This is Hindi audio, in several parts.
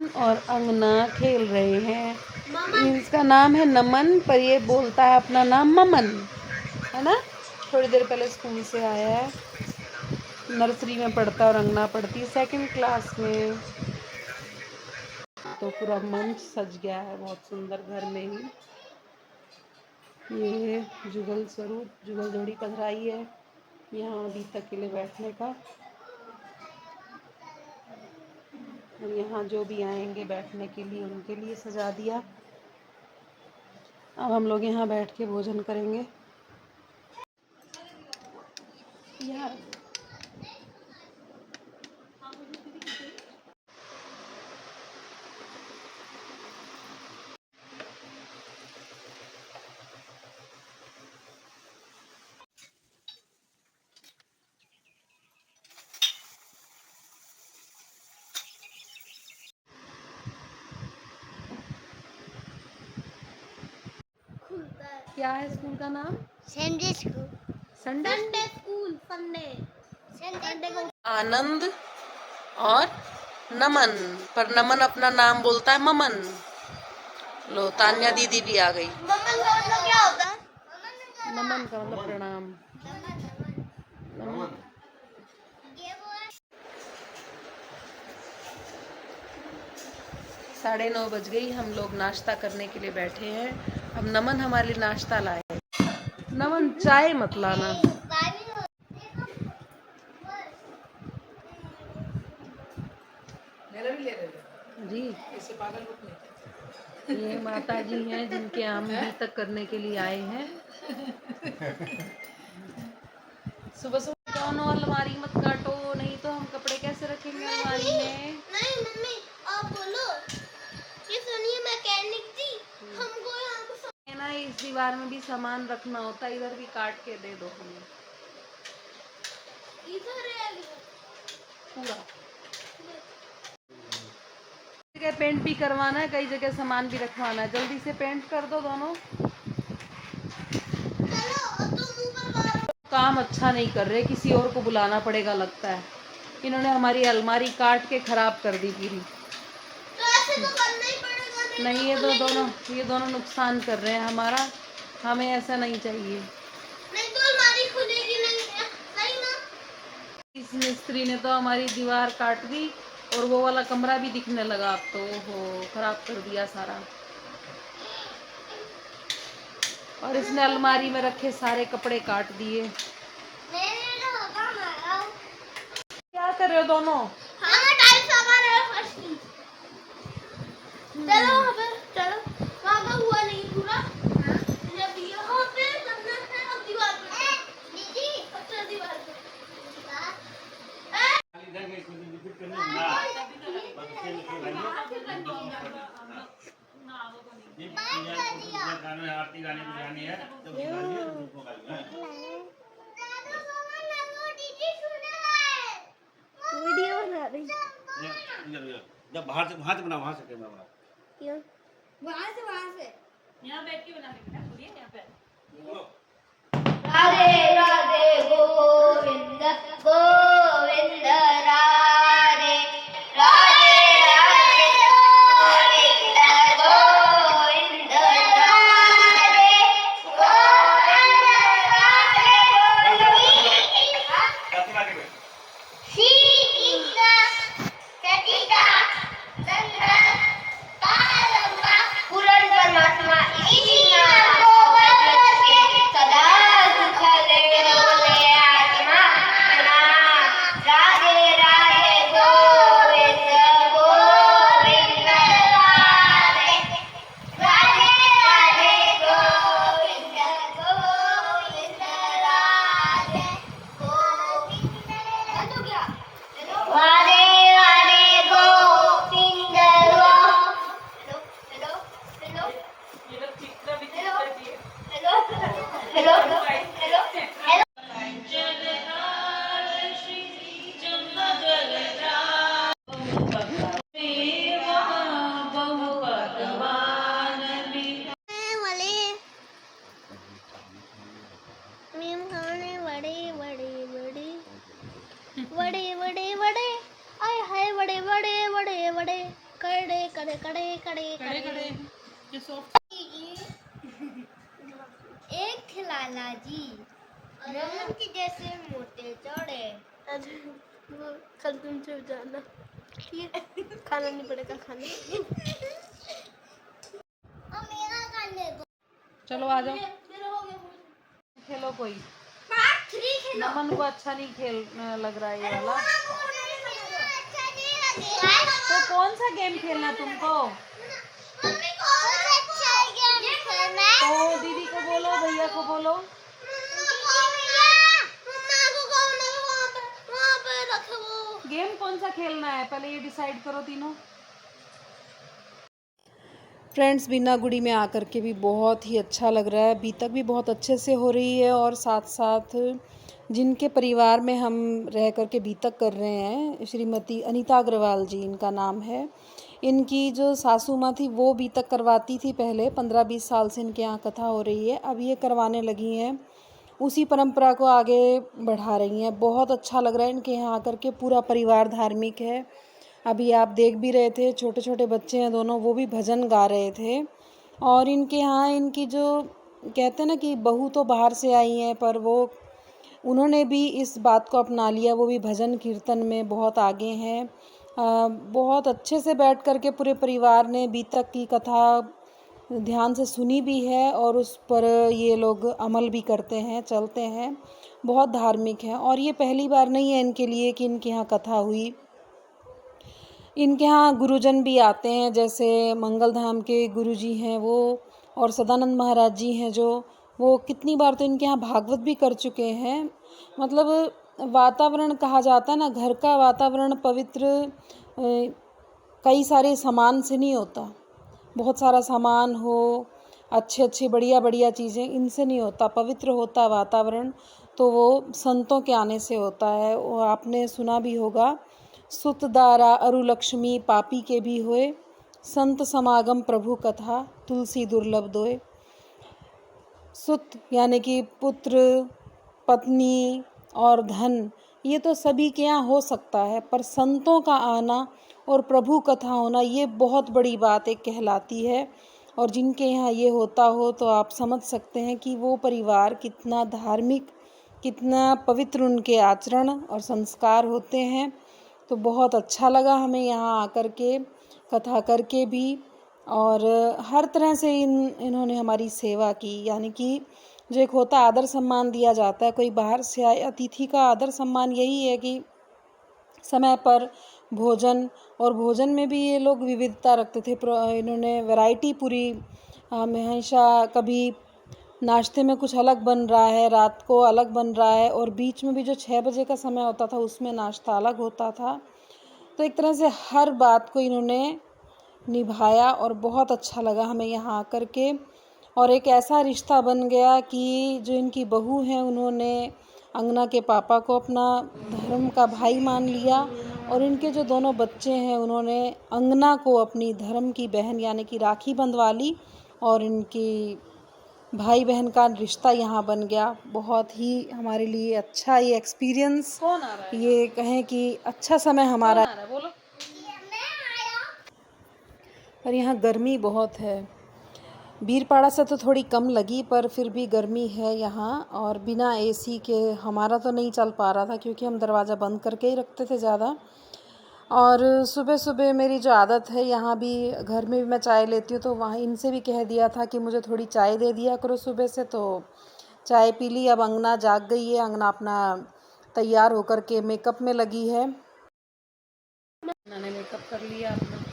और अंगना खेल रहे हैं। इसका नाम है नमन, पर ये बोलता है अपना नाम ममन, है ना। थोड़ी देर पहले स्कूल से आया है, नर्सरी में पढ़ता है और अंगना पढ़ती है 2nd क्लास में। तो पूरा मंच सज गया है बहुत सुंदर घर में ही। ये जुगल स्वरूप जुगल जोड़ी पधराई है यहाँ अभी तक के लिए बैठने का, और यहाँ जो भी आएंगे बैठने के लिए उनके लिए सजा दिया। अब हम लोग यहाँ बैठ के भोजन करेंगे। यार क्या है स्कूल का नाम? Sunday school. Sunday school. Sunday को आनंद और नमन, पर नमन अपना नाम बोलता है ममन। लो तान्या दीदी भी आ गई। मम्मन का मतलब क्या होता है? नमन का मतलब प्रणाम। नमन। 9:30 बज गई, हम लोग नाश्ता करने के लिए बैठे हैं। अब नमन हमारे लिए नाश्ता लाए। नमन चाय मत लाना। जी ये माता जी हैं जिनके हम भी तक करने के लिए आए हैं। सुबह सुबह दोनों अलमारी मत काटो, नहीं तो हम कपड़े कैसे रखेंगे अलमारी में। नहीं मम्मी आप बोलो, ये सुनिए मैकेनिक जी, हमको यहाँ पे ना इस दीवार में भी सामान रखना होता है, इधर भी काट के दे दो हमें। इधर है पूरा जगह पेंट भी करवाना है, कई जगह सामान भी रखवाना है। जल्दी से पेंट कर दो दोनों। काम अच्छा नहीं कर रहे, किसी और को बुलाना पड़ेगा लगता है। इन्होंने हमारी अलमारी काट के खराब कर दी पूरी। तो ऐसे तो करना ही पड़ेगा। नहीं ये दोनों नुकसान कर रहे हैं हमारा, हमें ऐसा नहीं चाहिए। नहीं तो अलमारी खुलेगी नहीं, सही ना। इस मिस्त्री ने तो हमारी दीवार काट दी और वो वाला कमरा भी दिखने लगा। अब तो हो खराब कर दिया सारा। और इसने अलमारी में रखे सारे कपड़े काट दिए। क्या कर रहे हो दोनों? चलो चलो, वहाँ का हुआ नहीं पूरा। जब यहाँ पे करना है, अब दीवार पे दीदी, अब चल दीवार पे। आरती गाने बजानी है, वीडियो बना रही। जब वहां से बना, वहां से कैमरा बना। क्यों? वहां से यहाँ बैठ के बना लेंगे यहाँ पे। राधे राधे गोविंद गोविंद राधे राधे राधे गोविंद गोविंद राधे गोविंद राधे श्री कृष्ण चटिका चंद्र पारंबा पूर्ण परमात्मा इसी नाम सदा सुख ले आत्मा कड़े कड़े कड़े कड़े कड़े कड़े कड़े ये सॉफ्ट। एक थे लाला जी रमन के जैसे मोटे चौड़े। वो कल तुमसे जाना ठीक है, खाना नहीं पड़ेगा खाना। मेरा खाने दो। चलो आ जाओ मेरा हो गया। खेलो कोई। पार्ट 3 खेलो। नमन को अच्छा नहीं खेल लग रहा है ये वाला। अच्छा नहीं लगेगा तो कौन सा गेम खेलना है तुमको? मम्मी को अच्छा गेम खेलना है। तो दीदी को बोलो, भैया को बोलो। गेम कौन सा खेलना है पहले ये डिसाइड करो तीनों। फ्रेंड्स बीना गुड़ी में आकर के भी बहुत ही अच्छा लग रहा है। बीतक भी बहुत अच्छे से हो रही है और साथ साथ जिनके परिवार में हम रह कर के बीतक कर रहे हैं, श्रीमती अनीता अग्रवाल जी इनका नाम है। इनकी जो सासू माँ थी वो बीतक करवाती थी पहले, 15-20 साल से इनके यहाँ कथा हो रही है। अब ये करवाने लगी हैं, उसी परंपरा को आगे बढ़ा रही हैं। बहुत अच्छा लग रहा है इनके यहाँ आकर के। पूरा परिवार धार्मिक है। अभी आप देख भी रहे थे, छोटे छोटे बच्चे हैं दोनों, वो भी भजन गा रहे थे। और इनके यहाँ इनकी जो कहते हैं ना कि बहू तो बाहर से आई हैं, पर वो उन्होंने भी इस बात को अपना लिया। वो भी भजन कीर्तन में बहुत आगे हैं। बहुत अच्छे से बैठ कर के पूरे परिवार ने बीतक की कथा ध्यान से सुनी भी है और उस पर ये लोग अमल भी करते हैं, चलते हैं। बहुत धार्मिक हैं और ये पहली बार नहीं है इनके लिए कि इनके यहाँ कथा हुई। इनके यहाँ गुरुजन भी आते हैं, जैसे मंगलधाम के गुरुजी हैं वो, और सदानंद महाराज जी हैं जो, वो कितनी बार तो इनके यहाँ भागवत भी कर चुके हैं। मतलब वातावरण कहा जाता है ना, घर का वातावरण पवित्र कई सारे सामान से नहीं होता। बहुत सारा सामान हो, अच्छी अच्छी बढ़िया बढ़िया चीज़ें, इनसे नहीं होता। पवित्र होता वातावरण तो वो संतों के आने से होता है। वो आपने सुना भी होगा, सुत दारा अरु लक्ष्मी पापी के भी होए, संत समागम प्रभु कथा तुलसी दुर्लभ दोए। सुत यानी कि पुत्र, पत्नी और धन, ये तो सभी के यहाँ हो सकता है, पर संतों का आना और प्रभु कथा होना ये बहुत बड़ी बात एक कहलाती है। और जिनके यहाँ ये होता हो तो आप समझ सकते हैं कि वो परिवार कितना धार्मिक, कितना पवित्र उनके आचरण और संस्कार होते हैं। तो बहुत अच्छा लगा हमें यहाँ आकर के, कथा करके भी, और हर तरह से इन्होंने हमारी सेवा की। यानी कि जो एक होता आदर सम्मान दिया जाता है, कोई बाहर से आए अतिथि का आदर सम्मान यही है कि समय पर भोजन, और भोजन में भी ये लोग विविधता रखते थे। इन्होंने वैरायटी पूरी, हमेशा कभी नाश्ते में कुछ अलग बन रहा है, रात को अलग बन रहा है, और बीच में भी जो 6 बजे का समय होता था उसमें नाश्ता अलग होता था। तो एक तरह से हर बात को इन्होंने निभाया और बहुत अच्छा लगा हमें यहाँ आकर के। और एक ऐसा रिश्ता बन गया कि जो इनकी बहू हैं उन्होंने अंगना के पापा को अपना धर्म का भाई मान लिया, और इनके जो दोनों बच्चे हैं उन्होंने अंगना को अपनी धर्म की बहन यानी कि राखी बंधवा ली, और इनकी भाई बहन का रिश्ता यहाँ बन गया। बहुत ही हमारे लिए अच्छा ये एक्सपीरियंस, ये कहें कि अच्छा समय हमारा। बोलो। पर यहाँ गर्मी बहुत है। बीरपाड़ा से तो थोड़ी कम लगी, पर फिर भी गर्मी है यहाँ। और बिना एसी के हमारा तो नहीं चल पा रहा था, क्योंकि हम दरवाज़ा बंद करके ही रखते थे ज़्यादा। और सुबह सुबह मेरी जो आदत है, यहाँ भी घर में भी मैं चाय लेती हूँ, तो वहाँ इनसे भी कह दिया था कि मुझे थोड़ी चाय दे दिया करो सुबह से, तो चाय पी ली। अब अंगना जाग गई है, अंगना अपना तैयार होकर के मेकअप में लगी है। मैंने मेकअप कर लिया अपना।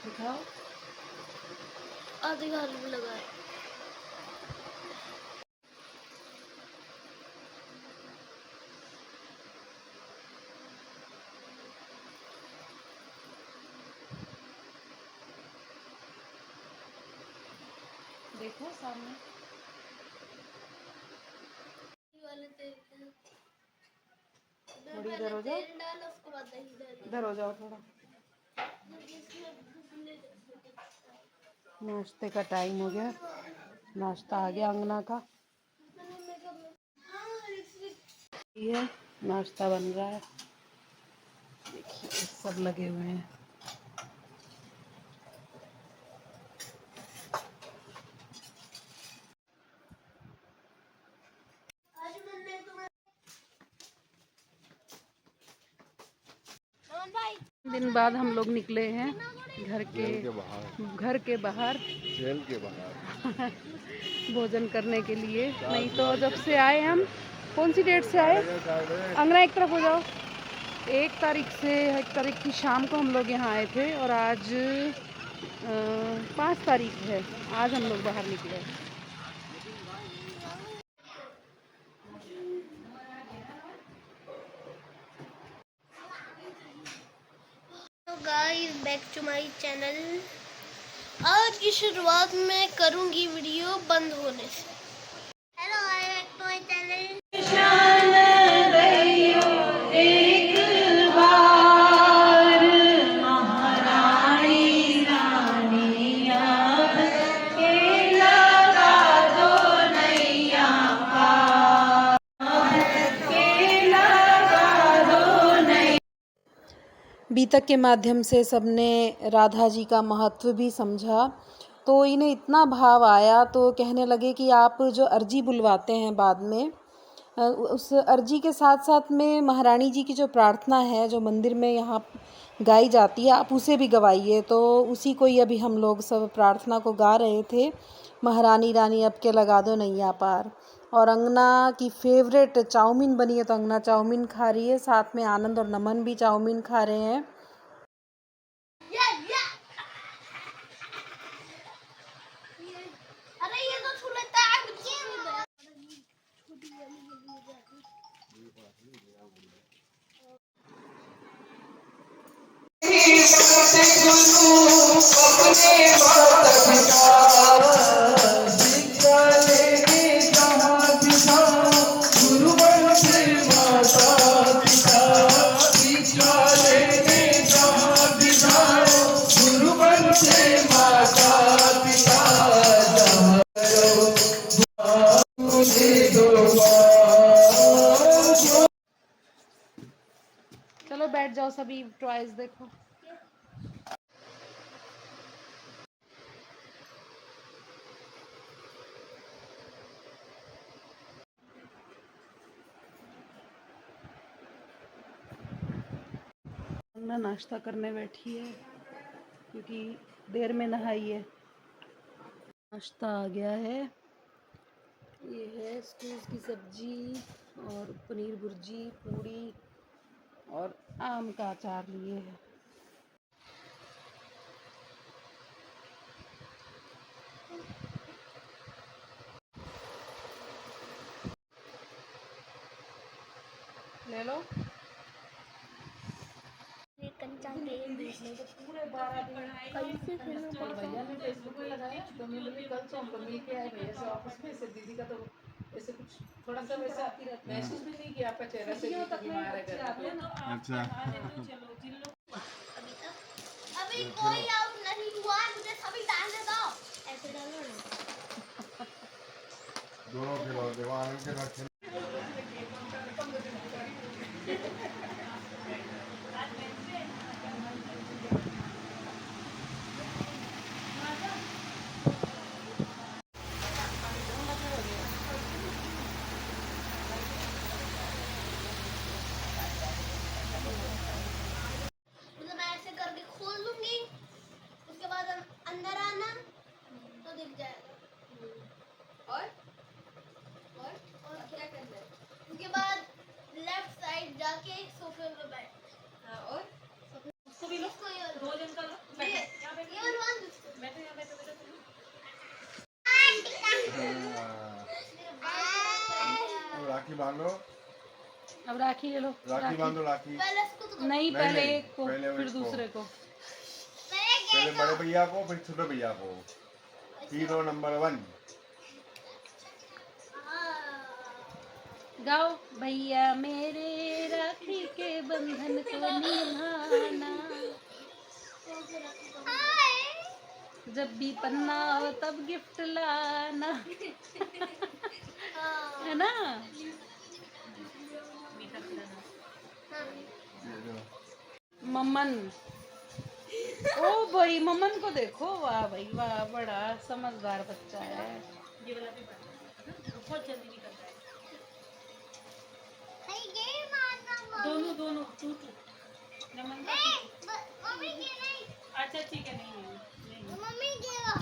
दिखाओ। आधे घर में लगाए। देखो सामने थोड़ी इधर हो जाओ, इधर हो जाओ थोड़ा। नाश्ते का टाइम हो गया, नाश्ता आ गया अंगना का। ये नाश्ता बन रहा है। सब लगे हुए हैं। दिन बाद हम लोग निकले हैं घर के बाहर जेल के बाहर भोजन करने के लिए। नहीं तो जब से आए हम, कौन सी डेट से आए अंगना, एक तरफ हो जाओ, 1 तारीख की शाम को हम लोग यहाँ आए थे और आज 5 तारीख है। आज हम लोग बाहर निकले। Guys, back to my channel. आज की शुरुआत में करूंगी वीडियो बंद होने से। Hello, I back to my channel. बीतक के माध्यम से सबने राधा जी का महत्व भी समझा, तो इन्हें इतना भाव आया तो कहने लगे कि आप जो अर्जी बुलवाते हैं बाद में, उस अर्जी के साथ साथ में महारानी जी की जो प्रार्थना है जो मंदिर में यहाँ गाई जाती है, आप उसे भी गवाइए। तो उसी को ही अभी हम लोग सब प्रार्थना को गा रहे थे, महारानी रानी अब के लगा दो नैया पार। और अंगना की फेवरेट चाउमीन बनी है तो अंगना चाउमीन खा रही है, साथ में आनंद और नमन भी चाउमीन खा रहे हैं। अरे ये तो छू लेता है। चलो बैठ जाओ, सभी टॉयज देखो। अंगना नाश्ता करने बैठी है क्योंकि देर में नहाई है। नाश्ता आ गया है, ये है स्कूस की सब्जी और पनीर भुर्जी, पूड़ी और आम का अचार लिए है। ले लो। कंचा तेल पूरे 12 दिन कैसे खेलना कल भैया ने फेसबुक पे लगाया तो मिल कल तो हम मिल के आए भैया से ऑफिस में से। दीदी का तो ऐसे कुछ थोड़ा सा वैसा आती रहती है, महसूस भी नहीं किया आपका चेहरा से कि बीमार है घर पे। अच्छा अभी कोई आउट नहीं हुआ, मुझे सभी डालने दो। ऐसे डालो ना। दोनों खिलाओ, दीवार के साथ मैं ऐसे करके खोल दूंगी, उसके बाद अंदर आना तो दिख जाएगा। और क्या करना है? उसके बाद लेफ्ट साइड जाके एक सोफे पे बैठ। और उसको भी लो, दो जन का लो। ये वाला दूसरा बैठो, यहाँ बैठो बैठो। राखी बांधो, अब राखी ले लो। राखी बांधो, राखी पहले इसको तो नहीं, पहले नहीं, एक को पहले फिर इसको। दूसरे को। पहले बड़े भैया को फिर छोटे भैया को। हीरो नंबर 1 गाओ, भैया मेरे राखी के बंधन को निभाना, जब भी पन्ना हो तब गिफ्ट लाना। है ना? ममन। ओ भाई ममन को देखो, वाह भाई वाह, बड़ा समझदार बच्चा है। ये बहुत जल्दी निकलता है। ये मारना दोनों दोनों टू नमन का मम्मी के नहीं। अच्छा ठीक है, नहीं मम्मी देगा।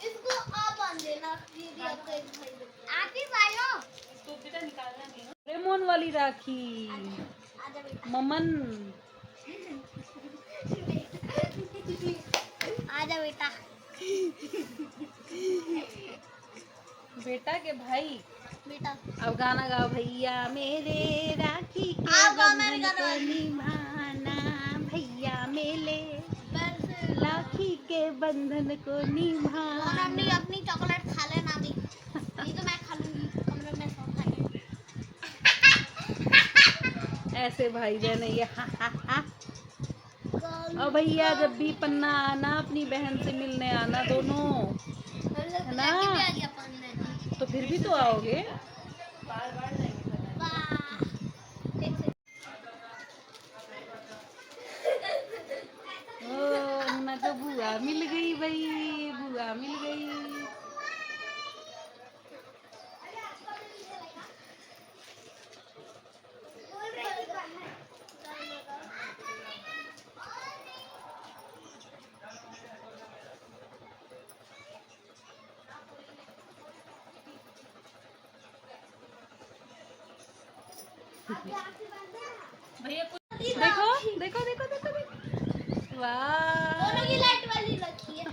इसको आप बांध देना, दीदी आपका एक भाई आप ही बांधो। इसको बेटा निकालना नहीं है। रेमोन वाली राखी आजा बेटा, ममन। आजा बेटा। बेटा के भाई। बेटा अब गाना गाओ, भैया मेरे राखी के आप गाओ, मैं बंधन गाना को गाऊंगी। निभाना, भैया मेले बस राखी के बंधन को और निभाना। अपनी अपनी चॉकलेट खा लेना अभी, नहीं तो मैं खा लूंगी कमरे में सो खाएंगे। ऐसे भाई बहन ये और भैया जब भी पन्ना आना, अपनी बहन से मिलने आना दोनों, है ना? तो फिर भी तो आओगे। बार-बार ओ ना, तो बुआ मिल गई भाई, बुआ मिल गई। भैया देखो देखो देखो देखो देखो, वाह दोनों की लाइट वाली रखी है।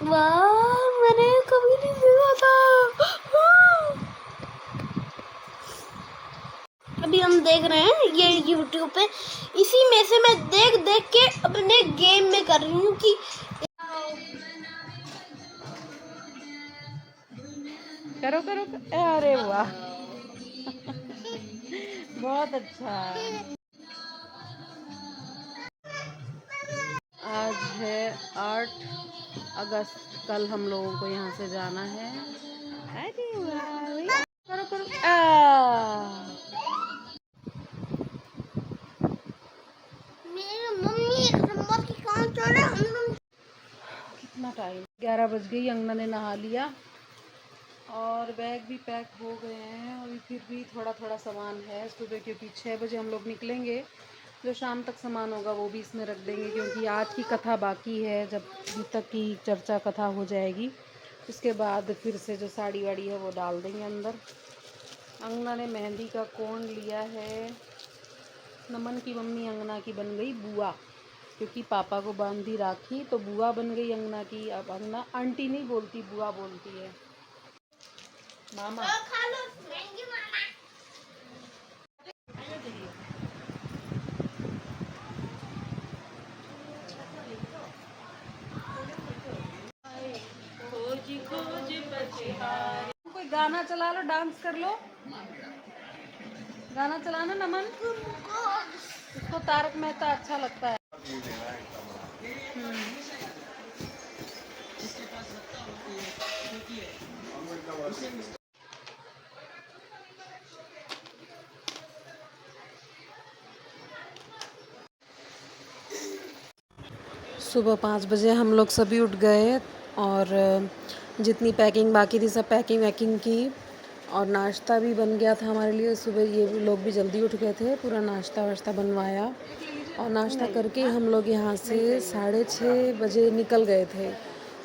वाह, मैंने कभी नहीं देखा था। अभी हम देख रहे हैं ये YouTube पे, इसी में से मैं देख देख के अपने गेम में कर रही हूँ कि करो करो, अरे वाह बहुत अच्छा। आज है 8 अगस्त, कल हम लोगों को यहाँ से जाना है। अरे वाह, करो करो मेरी मम्मी नंबर की काम चल रहा है। कितना टाइम, 11 बज गई। अंगना ने नहा लिया और बैग भी पैक हो गए हैं। अभी फिर भी थोड़ा थोड़ा सामान है सुबह, क्योंकि 6 बजे हम लोग निकलेंगे। जो शाम तक सामान होगा वो भी इसमें रख देंगे, क्योंकि आज की कथा बाकी है। जब तक की चर्चा कथा हो जाएगी उसके बाद फिर से जो साड़ी वाड़ी है वो डाल देंगे अंदर। अंगना ने मेहंदी का कोण लिया है। नमन की मम्मी अंगना की बन गई बुआ, क्योंकि पापा को बांधी राखी तो बुआ बन गई अंगना की। अब अंगना आंटी नहीं बोलती, बुआ बोलती है। मामा खा लो महंगी मामा। कोई गाना चला लो, डांस कर लो। गाना चलाना नमन, उसको तारक मेहता अच्छा लगता है। सुबह 5 बजे हम लोग सभी उठ गए और जितनी पैकिंग बाकी थी सब पैकिंग वैकिंग की, और नाश्ता भी बन गया था हमारे लिए। सुबह ये लोग भी जल्दी उठ गए थे, पूरा नाश्ता वाश्ता बनवाया और नाश्ता करके हम लोग यहाँ से 6:30 बजे निकल गए थे।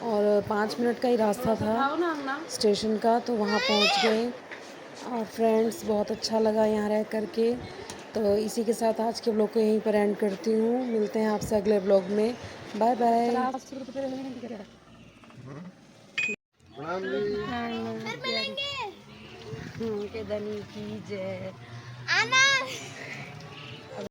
और 5 मिनट का ही रास्ता था स्टेशन का, तो वहाँ पहुँच गए। और फ्रेंड्स, बहुत अच्छा लगा यहाँ रह करके। तो इसी के साथ आज के ब्लॉग को यहीं पर एंड करती हूँ। मिलते हैं आपसे अगले ब्लॉग में। Bye bye. फिर मिलेंगे। के धनी की जय। आना।